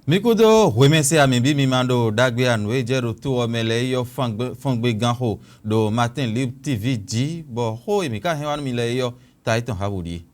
Mikodo remese amibi mimando dagbe anwe jero tu omele yo fangbe ganho do Martin Lib TV di bo ho emika hewanu mile yo taiton habudi.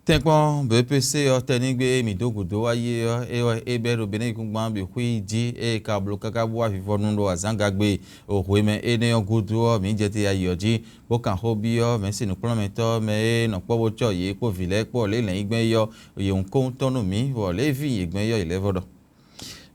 Tenkwan BPC yo tenigbe midogudo waye yo ebero bene kungban be hui di ka bloka ka bua vivonu ndo azangagbe o hueme ene yo gudu mi jete ya yoji bo kan hobi yo me sinu prometo me no pobo cho ye po vile po le len igben yo ye nko tonu mi wo le vi igben yo ilevodo.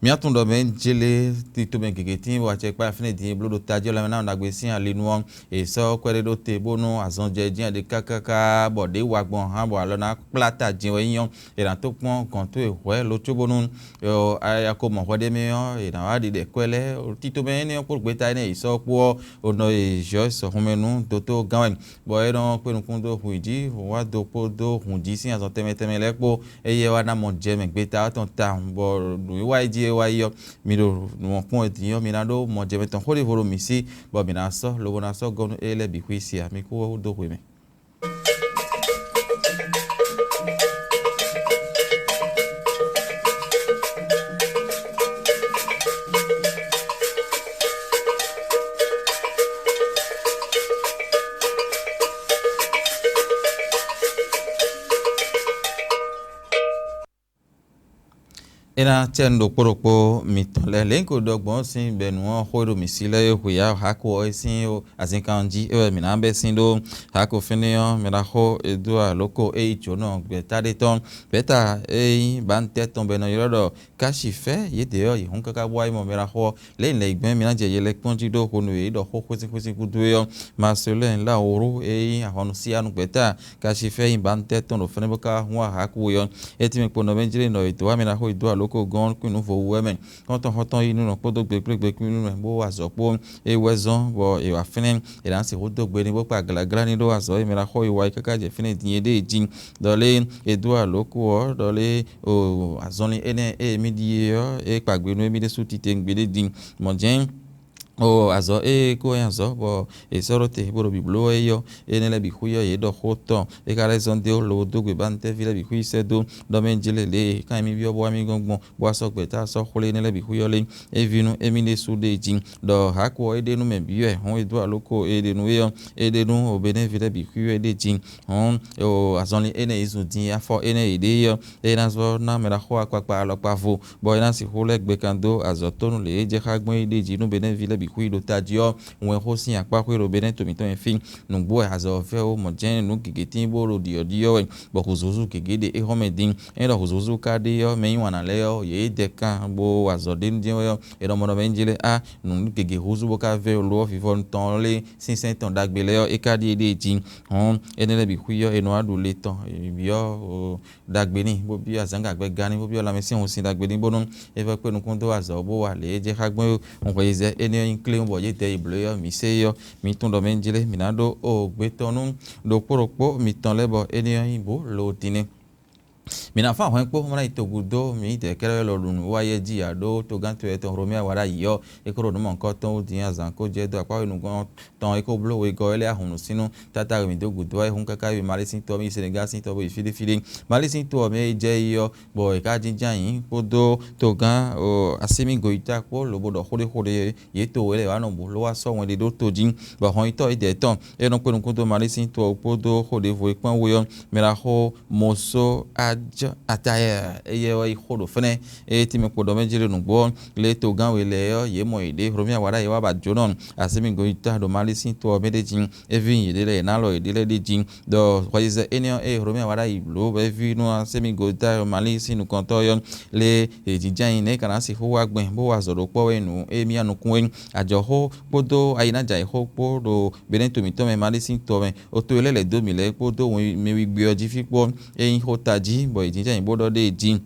Miatun do men jele tito ben keketin wa che pa fine din blodo tajo la na ndagbe sin alenu e so kwere do te bonu azon jejin de kakaka bode wa gbon han bo alona plata jin weyan e ran to pon kan to ewe lo chobonu yo aya ko mo hode me yo e na wa de kwele tito ben ni ko gbe ta ni iso po ono e jo so humenu toto gan bo e ron pe nkun do huidi wa do po do hundi sin azon teme lepo eye wa na mo je me gbe ta ton ta bo wa ji wayo miro no pon etiyo mirado mo jebe ton hori voro misi bo minaso lobo na so gonu ele bi kwisi amiku do kweme. Ina chendo poropo mitole lenko dogbon sin benu horo misile huya hako sin o azinkanji minambe sindo hako feneo miraho edua loko chono betade ton beta bante ton beno yodo kashife yedeo yihunka ka bwai mo miraho len le igben minaje yele ponji do honu do ho kwesi kuduyo masole la oro ahonu sianu beta kashife bante ton ofeneboka hwa hako yo etime pono benjire no itwa miraho idua loko gon kunu fo wemen hoton inu no podo gbe kunu bo wazopo wezon bo wa finen ran se hodo gbe ni bo pa galagra ni do wazo mira ho iwa ikaka je finen din de jin dole edua loko dole o azoni ene midi yo pagbe no midi sutite ngbe din monjen o azo ko yanzo bo sorote bo biblo yo enele bi huyo ye do hoto ka raison de lo do gbe bante vile bi hui se do menjele le kan mi bi obo ami gongbon bo aso gbe ta so khole enele bi huyo le vinu emine sude jin do hako edenu me bi hon edu aloko edenu yo edenu obene vile bi huyo de jin hon o azonli ene izu din afo ene ide yo nazo na mera ho akpa alopa vo bo ina si hole gbe kando azotonu le je kagbon ide jinu bene vile bi hui do tadio wen ho sin apa ko ro bene to mi to fin nu bo azo fe o mo jen nu gigetin bo ro dio we bo ko zuzu gigede homedin ro zuzu ka de yo me wana le yo ye de kan bo azo de ndi yo ro mo no benjile nu gege huzu bo ka ve lo fi fon ton le 500 ton dagbe le yo ka di de jin hon enele bi hui yo eno adu le ton bi yo dagbe ni bo bi azanga gbe gani bo bi o la me sin o sin dagbe ni bo nu fe pe nu kun to azo bo wa le je kagbon on ko ize ene inclin bo ye te iblo yo mi se yo mi tun do menjile minado o gbe tonu do poropo mi ton lebo ene ibo lo tini mina fa hon po mona itogudo mi de kere lo lunu waye ji ado to gan to eto romia wara yo ekoro no mon ko ton din azan ko je do apa inu gan ton eko blo we go ele ahunu sinu tata mi dogudo e hun kaka bi malisin to mi Senegal sin to bo ifili malisin to me je yo bo e ka jinjan yin podo to gan o asimi goita po lo bodo hore ye to ele wa no bo lo wa so won de do to jin bo hon ito e de ton e no pe nu ko to malisin to podo hode vo ipon wo yo mera ho moso ataya eye wa ikhodo fene timi podo menjire nugbo le to gan we le yo ye mo ide romia wara ye wa ba jonon asimi go ita do malisin to medejin evin ide le na lo ide le dijin do kwaize enio romia wara iblo evi no asimi go ita malisin nu konto yo le ejijan ne kana si ho wa gben bo wa zoro po we nu emi anukun ajo ho podo ayina jai ho podo benen to mi to me malisin to me o to ele le do mi le podo mi wi gbe oji fipo ho taji bo ijinja ibodo de jin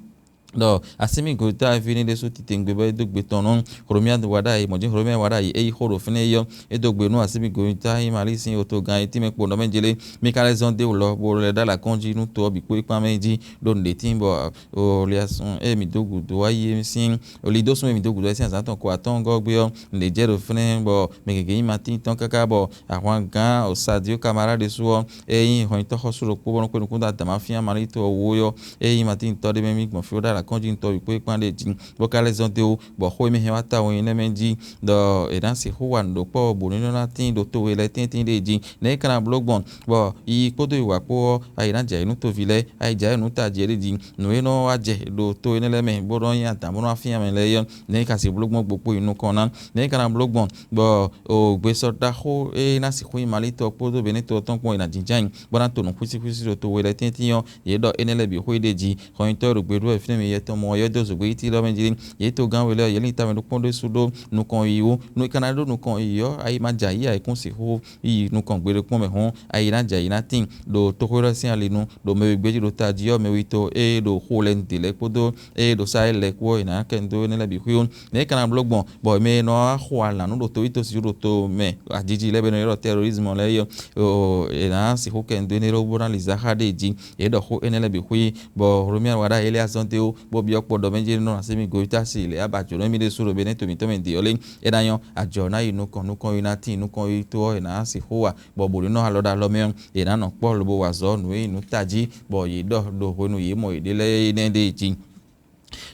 do asimi go ta fini de so titengbe ba do gbe tonon kromia do wada e moje kromia wada e horo fini yo e do gbe nu asimi go ta i mali sin oto gan e ti me po no menjele mi kale zon de lo bo le da la konji nu to bi po ipa meji do nde timbo o liason e mi dogu do aye sin o li do so mi dogu do sin aton ko aton go gbe yo le je do fini bo me gege matin ton kaka bo àwọn gan o sadio camarade so e yin ho to ho suro po bon ko nu da ma fi mali to wo yo e yin matin to de me mi gbon fi o da konji to pe pan de ji bo ka les onte o bo ho mi he wa ta won ne menji do e dan si ho wa ndo po bo ni na tin do to we le tin de ji ne kana blogbon bo i kodo iwa po ai na je inu to vile ai je inu ta je ji no e no wa je do to ene le me bo ron ya ta mo na fi am le yon ne ka si blogbon gbopo inu kan ne kana blogbon bo o gbe so da ho e na si ho imali to po do benito ton po ina jinjan bo na to no kwisi do to we le tin yon ye do ene le bi ho de ji ho to ro gbe do e fi mi ye to mo yo do so gbe ti lo menji ye to gan we le ye ni ta me do pon do sudo nu kan iwo nu kana do nu kan iyo ai ma ja yi ai kun si ho yi nu kan gbe pon me hon ai na ja yi na tin do to ko si ale nu do me gbe do ta ji o me wi to e do ho le nti le podo e do sa le ko ina ken do ne le bi hu ne kana blogbon bo me no ho ala nu do to ito si do to me ajiji le be no ro terrorism le yo o ina si ho ken do ne ro bo na li za ha de ji e do ho ene le bi hu bo romia wada ele asonte o bo bi opo do menje no se mi go ta si le abajo no mi de suro be ne to mi di ole e da yan ajo na inu kan unati inu kan to ina si ho wa bo bo no aloda lo me e na no po lo bo wa zo nu inu taji bo yi do honu yi mo idele ne de ji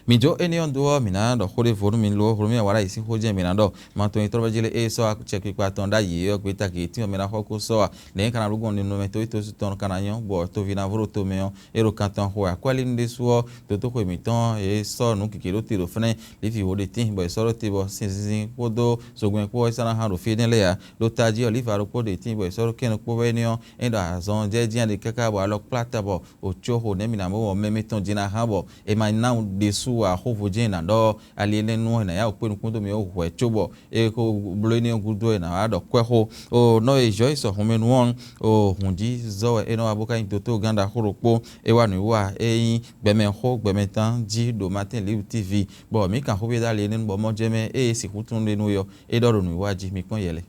mi jo eni ondo mi na do khore foru mi lo khore mi wara isi hoje mi na do ma to itoro jele e so a check pa ton da yi o pe ta ki ti o mi na hoko so a le kana rugon ni no me to ito su ton kana yan bo to vi na voro to me on e ro kan ton ho a kwali nde so to ko mi ton e so nu ki ro ti ro fene le fi wo de tin bo so ro ti bo sin podo so gwen ko e sana ha ro fi den le ya lo taji oliva ro po de tin bo so ro ken po we ni on e do azon je jian de kaka bo alo plata bo o cho ho ne mi na mo me me ton jina ha bo e ma na de su a hovo jena do aliene no na ya openu kundo mi o hwe chobo e ko bloni gudo na ado kweho o no e joyce ho menu on o hundi zo e no aboka into ganda horopo e wa nu wa e gbeme ho gbeme tan ji do matin live tv bo mi kan ho be da aliene bo mo jeme e si hutun le no yo e do ro nu wa ji mi kon yele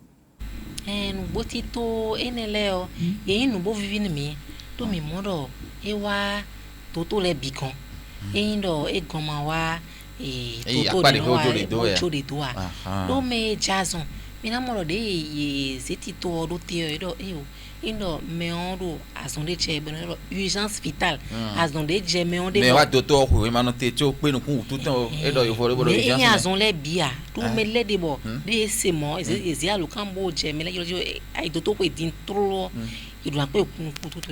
nu botito eneleo e nu bo vivi ni mi to mi modo e wa toto le bikon indo e goma wa toto de wa cho de doa do me jazon mi na moro de ye zeti to do te do indo me ondo azon de che beno urgence vitale azon de je me onde me wa toto ko we ma no te cho pe nu kun tout temps e do yo fore bo urgence me azon le bia do me le de bo de se mo ezi alu kan bo je me le yo ai toto ko din tro ido la pe kun tout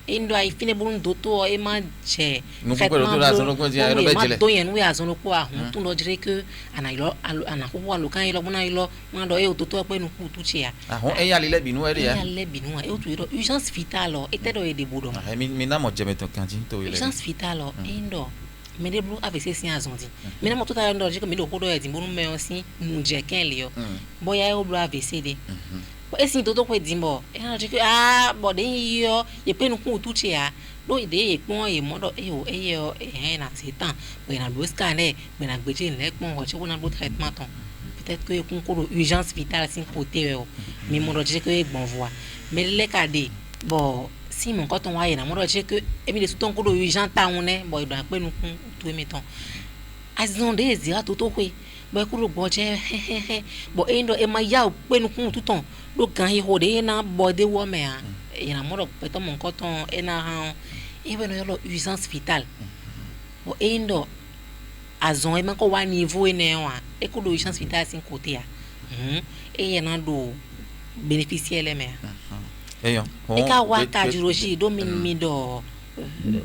indo ai fine bon doto e ma je no ko do la zo no ko je ro bejele do yen we azon ko ahun tun lo dire ke ana ko wa lo kan ilo bona ilo ma do e o toto pe nu ku tu che ya ahun e ya le binu e ya le binu e o tu urgence vitale e te do e de bodo mi na mo je me to kanji to ile urgence vitale indo me de blu avec ces azon di me na mo to ta ndo je ke me do ko do e di bonu me osin nu je ken le yo boya e o blu avec de esi toto ko dimbo e na je bo de yo ye pe nu ku tu che ya do ide ye pon ye modo e o e yo e na setan bo na do scanner me na gbeje le pon o che ko na do traitement ton peut-être que kun ko urgence vitale sin côté o mi modo je que bon voix mais le ka de bo si mon ko ton wa ye na modo je que e mi de ton ko do urgent ta un ne bo do pe nu kun tu mi ton azon de zira toto ko bo ko bo je bo endo e ma ya pe nu kun tu ton do gan hi ho de na bo de wo me a e na modo pe to mon ko ton e na ha e be no yo urgence vitale bo endo azon e man ko wa niveau e ne wa e ko do urgence vitale sin côté a e na do bénéficier le me eyo e ka wa ka juroji do mi do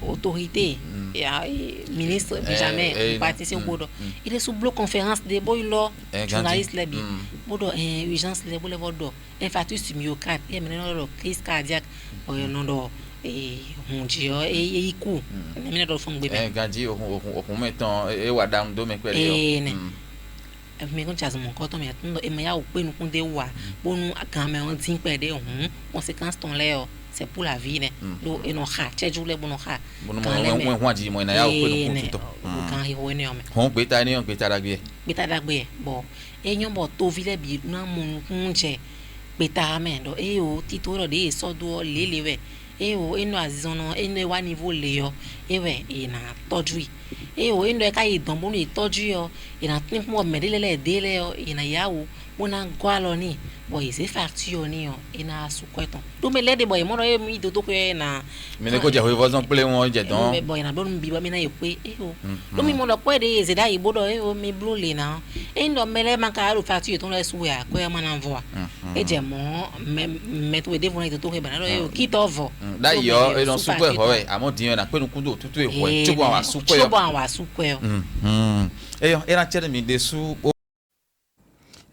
autorité ya ministre jamais participer bodo il est sous bloc conférence de boy lo journaliste le bi bodo urgence le bo le bodo infarctus myocarde e meneno crise cardiaque o no do hunji o iku meneno do fun gbe ganji o meton e wa down do me kwele yo me kon chaz mon ko to me atundo e me ya o pe nu kun de wa bonu kan me on tin pe de conséquence ton le o c'est pour la vie ne do eno kha cheju le bono kha kan won ji mo na ya o pe nu kun to kan hi ho ne o me hon pe ta ni on pe ta dagbe bo e nyon bo to vile bi na mon kun je pe ta me do e o ti to ro de so do le we e o eno azizono eno wa niveau le yo e we e na toju e o endo e ka idon bonu itoju yo e na tin mo medele le dele yo e na yawo bona gwalo ni boy se facture ni on ina su kweton do me lede boy mo no mi do to kwe na mi ne ko je ho vozon ple won je don boy na don bi ba mi na ye kwe o do mi mo lo kwe de ze da ibo do o mi blue le na e ndo mele man ka ro facture ton le su ya kwe ma na vo e je mo me to de vona to kwe ba na o ki to vo da yo e don su kwe ho e amo din na pe nu kundo tutu e ho e chubo wa su kwe chubo wa su kwe e yo era chere mi de su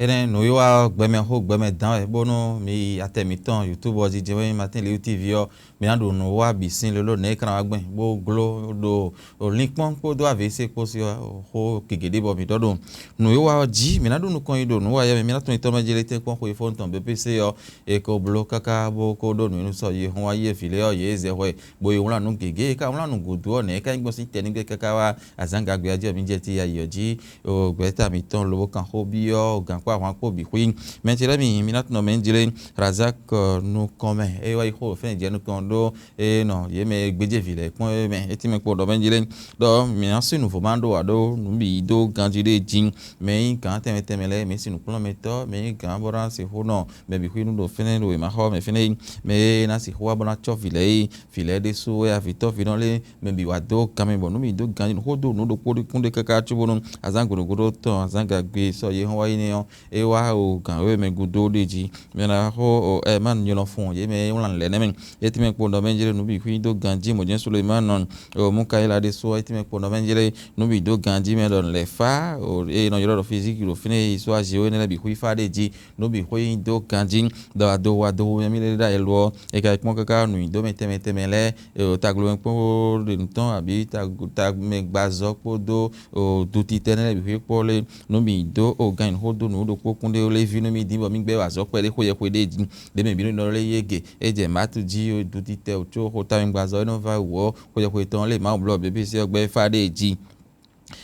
ene no yo a gbeme ho gbeme dan e bono mi atemitan YouTube oji je matin le TV yo mi ando no wa bisin lo ne kan wa gben bo glo do o link pon po do avese po si ho kegede bo mi dodo no yo wa ji mi ando no kon ido no wa ya mi na ton ito ma jele te pon ko ifon ton BPC yo e ko blo kaka bo ko do no so ye hon wa ye file yo ye ze ho bo yo la no gege ka la no godo o ne ka ngbo si teni gbe kaka wa azanga gbe ajo mi je ti ya yo ji o gbeta mi ton lo kan ho bi yo gan àwọn ko bi queen mentira mi minat no menjire razak no come e wa ho fe je no kon do e no ye me gbeje vile pon me eti me po do menjire do mi asinu fo mando ado no bi do ganjire jin me kan temele me sinu plan meto me kan bora se ho no me bi queen do fene do ma ho me fene me na si ho bona cho vile de so ya vito finole me bi wa do kame bo no mi do ganjin ho do no do po kunde kaka chubo no azango go to azanga gbe so ye ho wa ni e wa o kan we me gudo deji me na ho e man yo no fon ye me won le ne men e ti me po do menjire no bi ku do ganji mo jen Suleiman non o mu kai la de so e ti me po do menjire no bi do ganji me don le fa o e no yo do physique lo fine so a je o ne bi ku fa deji no bi ku do ganji do wa do me le da e lo e ka pon kaka nu do me teme le o taglo po de ton abi ta me gbazo po do o do ti tenele bi ku po le no bi do o gan ho do no do kunde o le vinu mi dimbo mi gbe wa so pe le ko ye ko de jin de me binu no le yege e je ma tu ji o du ti te o cho ko ta mi gba zo no va wo ko ye ko ton le ma blo BBC ogbe fa de ji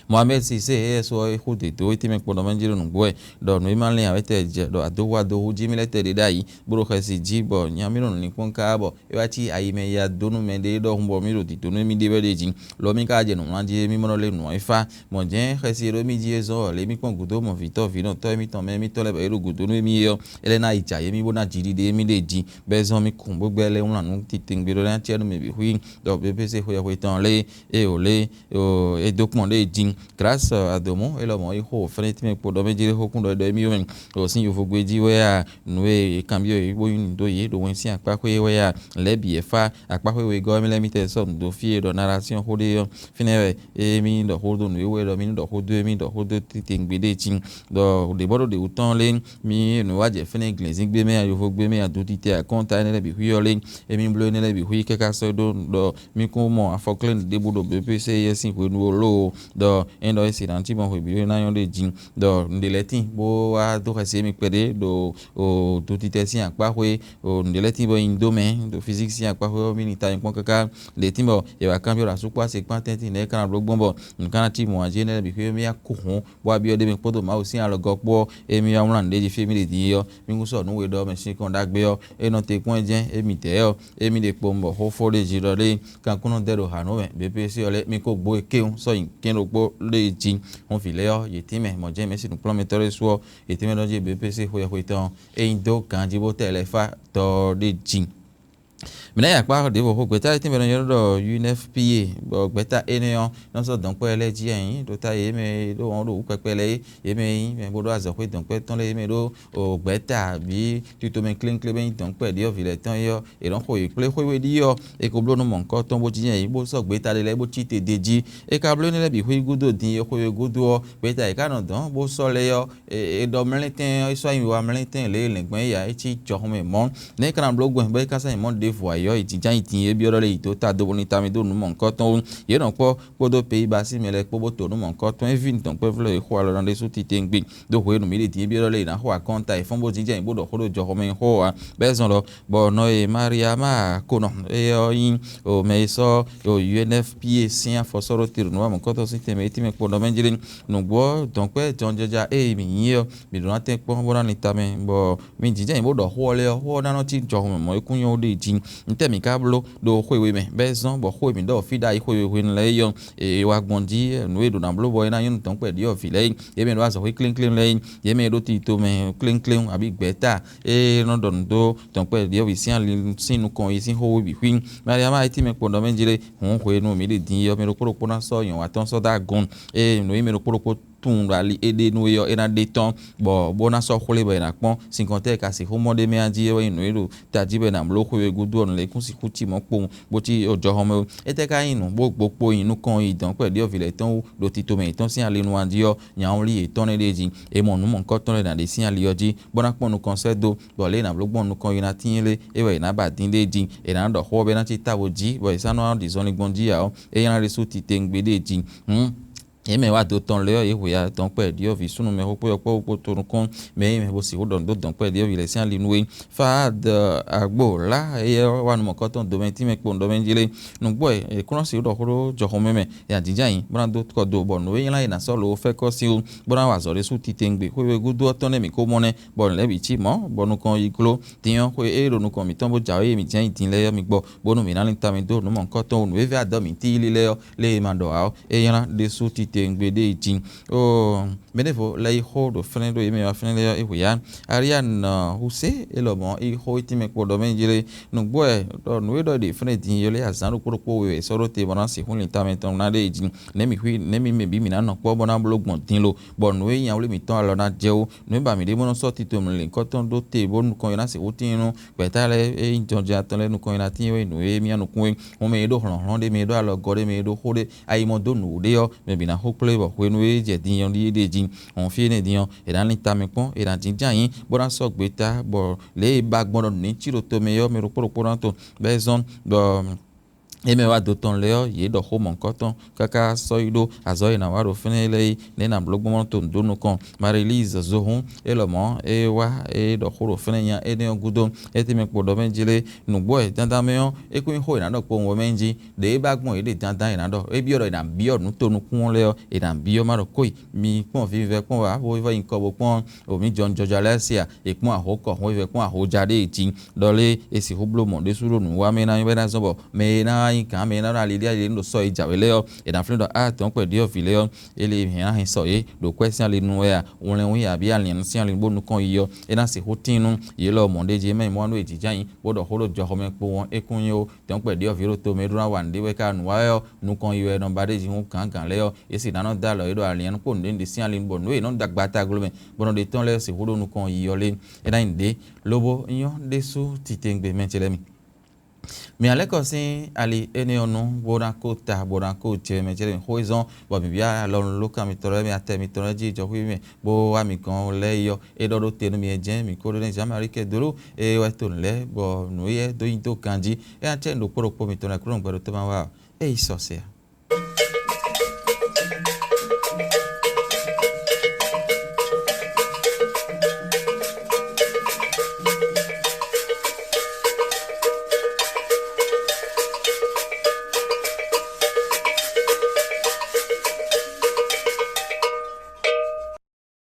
Mohamed Cissé so e khode do iti me podo manjiro ngwe do no iman le awete je do adowa do huji milete de dai buro khasi jibo nyamiro ni ponka bo e wati ayime ya donu mende do humbo miro di donu mi de bede jin lo mi ka je no lanji mi mono le no ifa mo je khasi ro mi ji zo le mi pon gudo mo vito vino to mi ton me mi to le ba ero gudo no mi yo ele na ija ye mi bona jiri de mi de ji bezon mi kun bo gbele un lanu ti tingbe do lan tienu mi bi hui do BBC ho ya ho ton le e o le o e document le jin grâce à Domo et l'homme il faut faire des pour donner des recours de mieux aussi il faut que dire ouais nous et cambio il faut une doyer do ainsi à pas que ouais les BFA à pas que ouais gomme les mites son do fier de narration hodé finir et mi do hodo nous ouais do mi do hodo ting bede ting do de bodo de autant len mi nous va finir glazing be me il faut be me à dotité à container les bi len et mi bleu les bi hui que ça do mi comment à Falkland de bodo BPC assim pour nous lo do endo esi danti bon ho bi na yon de jin do ndeleti bo wa do khase mi pede do o do titesi akpa hwe o ndeleti bo indome do physique si akpa hwe mi ni ta yon kaka le timbo e wa cambio la sukwa se kwantenti ne kana blog bombo nkana ti mo aje ne bi hwe mi akuhun bo bi o de mi podo ma o si an logo po e mi ya won de fi mi de di yo mi nguso nu we do me si kon dagbe yo e no te kun je e mi te yo e mi de pombo ho fo de jiro le kan kuno de ro hanu me BPC ole mi ko gbo ekeun so yin ken ro gbo le jin on fileo yetime mo je me si nu plan metore so yetime do je BPC ho ye ton e ndo kan jibo telefa to de jin mina ya pa de bo gbeta ti me do UNFPA bo gbeta eniyan no so don pe le ji eyin do ta ye me do won do pepele ye me yin me bo do azo pe don pe ton le me do o gbeta bi ti to me clean ben don pe de o vile ton yo e don ko e ple ko we di yo e ko blo no mo nkan ton bo ji yin bo so gbeta le bo ti te deji e ka blo ni le bi hu gudo din yo ko we gudo gbeta e ka no don bo so le yo e do mleten so yin wa mleten le legbon ya e ti jo me mo ne kan blo gwen be ka sa yin mo de voyo ìtìjà ìtìyẹ bí ọ̀rọ̀ lè tó ta do ní tami do nu mo nǹkan ton ye no po podo pe ba si mele po to nu mo nǹkan ton evin ton pe flo e ko alo de so ti tengbe do ho nu mi le ti bí ọ̀rọ̀ lè na ho akonta e fon bo ti je ibodo ho do jo ho me ho a bezon lo bo no e Mariama ko no e o yin o me so o UNFPA sin for soro tiru no mo nǹkan to si teme ti me po do menjire nu gbo don pe jonjoja e mi yin o mi do na te po bo na ni tami bo mi jije ibodo ho le ho na no ti jo ho mo ikun yo de jin jin ntemi kablo do khwewe me bezon bo khwe mi do fi da khwewe nle yo e wa gbondi nu e do na blo boy na yun ton pe di o fi le ye me do aso clean clean le ye me do ti to me clean clean abi gbeta e no don do ton pe di o vi sin nu kon yi sin ho bi kwin ma ya ma ti me po do me jire hun khwe nu mi le din yo me ro poro na so yan wa ton so da gun e nu me ro poro tun rali ede nu yo ena de ton bo bona so khole be na pon 50 ka si homo de me aji e nu ero taji be na mlo khwe gudu on le kun si kuti mo po bo ti ojo homo ete ka yin nu gbogbo yin nu kan idan pe de ovile ton do ti to me ton si ale nu andi yo nya on ri e ton le ji e mo nu mo nkan ton le na de si ale yo ji bona pon nu kan se do bo le na gbogbo nu kan yin na tin le e we na ba din de ji e na do ho be na ti tawo ji bo isa no di zon le gbon ji ya o e yan re su ti te ngbe de ji eme wa do ton le e ya ton pe di ovi sunu me hopo yopo to kon me me bo si ho don do don pe di ovi le si ali nu fa de agbo la e wa nu mo ko ton do men ti me po do men jile nu gbo e kun si do horo jo ho meme ya dija yin bran do ko do bo nu yin la ina so lo fe ko si o bran wa zo re su ti tengbe ko we gudu ton le mi ko mo ne bo le bi chi mo bo nu kon iglo tiyan ko e ro nu kon mi ton bo ja e mi jan tin le yo mi gbo bo nu mi na lin ta mi do nu mo ko ton nu we ve ado mi ti le yo le ma do a e yan la de su ti ngbede jin o menefo la iho do fene do yeme wa fene le ehuya arian huse elomo iho itime ko do menjire no boy do no do de fene din yole azan ro ko we so ro te bona si hun lita meton na de jin nemi me bi mi na no po bona blogbon din lo bo no yan ole mi ton alo na je o no ba mi de bona so ti to mi le nkan ton do te bo nu kon yana se otin nu peta le e injonja ton le nu kon yana tin we no e mi anu kun o me do ron de me do alo gore me do hode ai mo do nu de yo me bi na ho bo we nu e je din yon de jin on fi ne din e dan lita me pon e dan jin jan yin bona so gbeta bo le ba gbon ni tiro to me yo me ro poro poro to bezon bo eme wa do ton leo ye do ho mon koton kaka soido azoy na waro fenele ne na blog mo to ndonu kon ma release zo hun elomo e wa e do horo fenenya e ne ogudo e te me podo menjile nu boy dandan me on e kun ho ina do po wo menji de ba gbon e de dandan ina do e bi oro ina bi oro nu to nu kun leo e dan bi o ma ro koi mi pon vive pon wa wo va inko bo pon o mi jon jojo lesia e pon ahoko wo vive pon ahojade ti dole e si hoblo mo de suro nu wa me na be na so bo me na kan me na ali dia le ndo so ijawele yo e dan flindo a ton pe dio file yo ele hian hin so ye do question le nu ya won le won ya bi alien si alien bonu kon yo e na se hotinu ye lo monde je me mo anu ejijan yin bodo holo jo home po won ekun yo ton pe dio firo to me dura wan de we ka nu wa yo nu kon yo e number de ji hun kan le yo e si na da lo e do alien po nde si alien bonu e no dagba ta glo me bono de ton le se holo nu kon yo le e na inde lobo yo de su titengbe menchele mi mi aleko sin ali ene onu boranko ta boranko je me jere hoizon bo mi bia lorun loka mi tore mi ate mi tore ji jo wi mi bo wa mi kan le yo e do do tenu mi eje mi ko le jamari ke doro e wa to le bo nu ye do yin to kanji e ate ndo poro po mi tore kuro ngbedo to ma wa e iso se